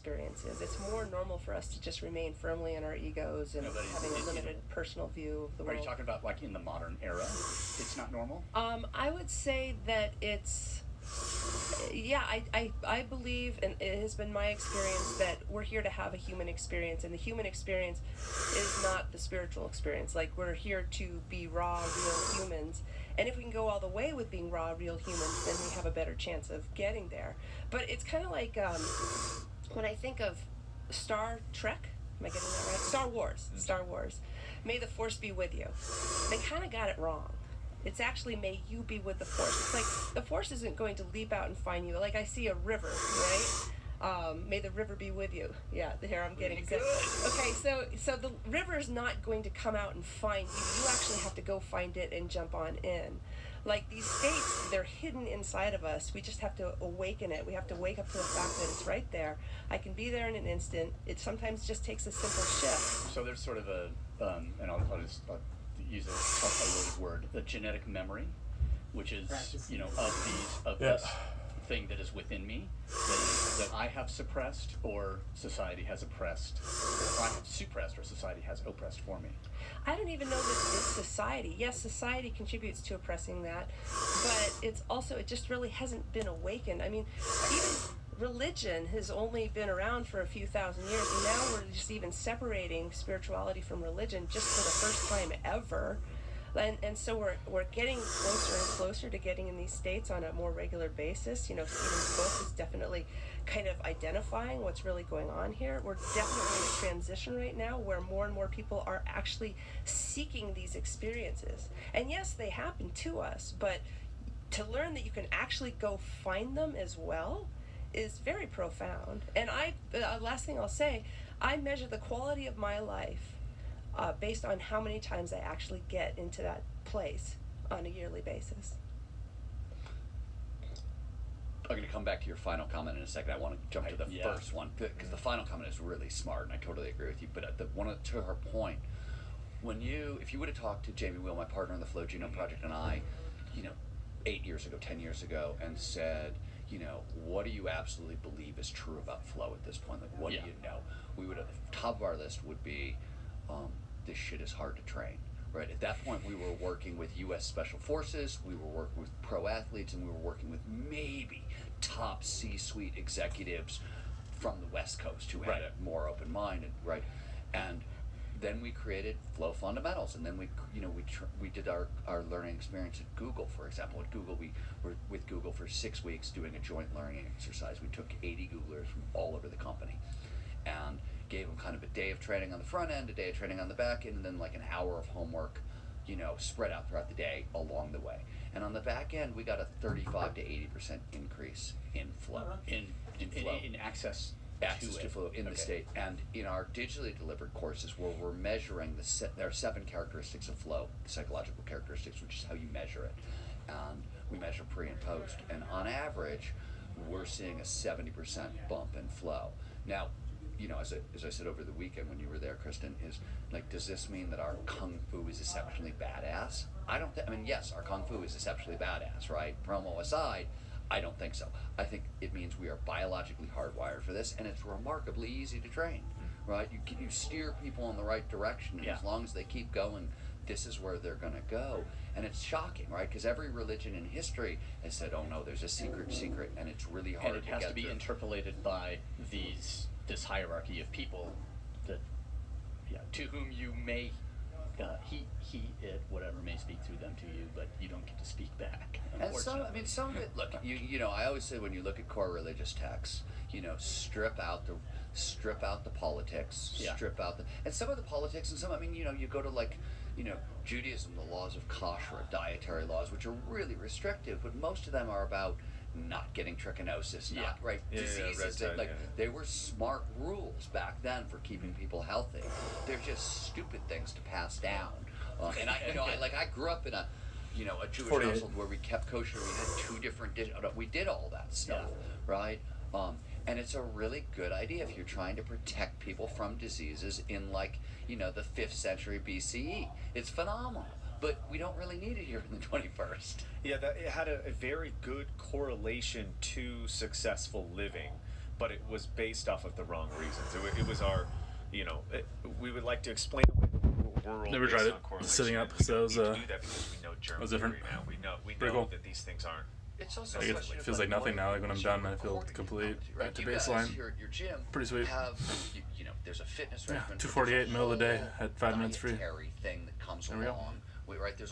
experience is. It's more normal for us to just remain firmly in our egos and having a limited personal view of the world. Are you talking about like in the modern era? It's not normal? I would say that it's, yeah, I believe, and it has been my experience, that we're here to have a human experience, and the human experience is not the spiritual experience. Like, we're here to be raw, real humans, and if we can go all the way with being raw, real humans, then we have a better chance of getting there. But it's kind of like, when I think of Star Trek, am I getting that right? Star Wars. Star Wars. May the Force be with you. They kind of got it wrong. It's actually, may you be with the Force. It's like the Force isn't going to leap out and find you. Like, I see a river, right? May the river be with you. Yeah, here I'm getting good. Okay, so the river is not going to come out and find you. You actually have to go find it and jump on in. Like, these states, they're hidden inside of us. We just have to awaken it. We have to wake up to the fact that it's right there. I can be there in an instant. It sometimes just takes a simple shift. So there's sort of a, and I'll just use a loaded word, the genetic memory, which is, you know, of this thing that is within me, that I have suppressed, or society has oppressed, or I have suppressed, or society has oppressed for me. I don't even know that it's society. Yes, society contributes to oppressing that, but it's also, it just really hasn't been awakened. I mean, even religion has only been around for a few thousand years, and now we're just even separating spirituality from religion just for the first time ever. And so we're getting closer and closer to getting in these states on a more regular basis. You know, Stephen's book is definitely kind of identifying what's really going on here. We're definitely in a transition right now where more and more people are actually seeking these experiences. And yes, they happen to us, but to learn that you can actually go find them as well is very profound. And last thing I'll say, I measure the quality of my life based on how many times I actually get into that place on a yearly basis. I'm going to come back to your final comment in a second. I want to jump to the first one, because the final comment is really smart, and I totally agree with you. But to her point, if you would have talked to Jamie Wheel, my partner in the Flow Genome Project, and I, 8 years ago, 10 years ago, and said, what do you absolutely believe is true about flow at this point? Like, what do you know? We would have, top of our list would be, this shit is hard to train, right? At that point, we were working with U.S. Special Forces, we were working with pro athletes, and we were working with maybe top C-suite executives from the West Coast who had a more open mind, right? And then we created Flow Fundamentals, and then we did our learning experience at Google, for example. At Google, we were with Google for 6 weeks doing a joint learning exercise. We took 80 Googlers from all over the company and gave them kind of a day of training on the front end, a day of training on the back end, and then like an hour of homework, spread out throughout the day along the way. And on the back end, we got a 35 to 80% increase in flow, in flow, in access to flow in the state. And in our digitally delivered courses, where we're measuring there are 7 characteristics of flow, the psychological characteristics, which is how you measure it. And we measure pre and post. And on average, we're seeing a 70% bump in flow. Now, as I said over the weekend when you were there, Kristen, is like, does this mean that our kung fu is exceptionally badass? Yes, our kung fu is exceptionally badass, right? Promo aside, I don't think so. I think it means we are biologically hardwired for this, and it's remarkably easy to train, right? You steer people in the right direction, and as long as they keep going, this is where they're going to go. And it's shocking, right? Because every religion in history has said, oh no, there's a secret, and it's really hard to get. And it has to be interpolated by this hierarchy of people that, to whom you may, he, it, whatever, may speak through them to you, but you don't get to speak back. And some of it, look, I always say when you look at core religious texts, strip out the politics, strip out and some of the politics, and some, you go to like, Judaism, the laws of kashrut, dietary laws, which are really restrictive, but most of them are about not getting trichinosis, diseases. They were smart rules back then for keeping people healthy. They're just stupid things to pass down. And I grew up in a Jewish household where we kept kosher. We had 2 different dishes. We did all that stuff, right? And it's a really good idea if you're trying to protect people from diseases in the 5th century BCE. It's phenomenal. But we don't really need it here in the 21st. Yeah, it had a very good correlation to successful living but it was based off of the wrong reasons. It was our, we would like to explain away the world. Never tried it. Sitting up, so it was, we do that because we know germ different. theory now. We Pretty know cool. that these things aren't. It's also Like it feels like nothing now. Like when I'm done, I feel complete. Back to baseline. Here at your gym Pretty sweet. Have, there's a fitness regimen. 2:48 middle of the day. Had 5 minutes free. Thing that comes There we go. along. Right, there's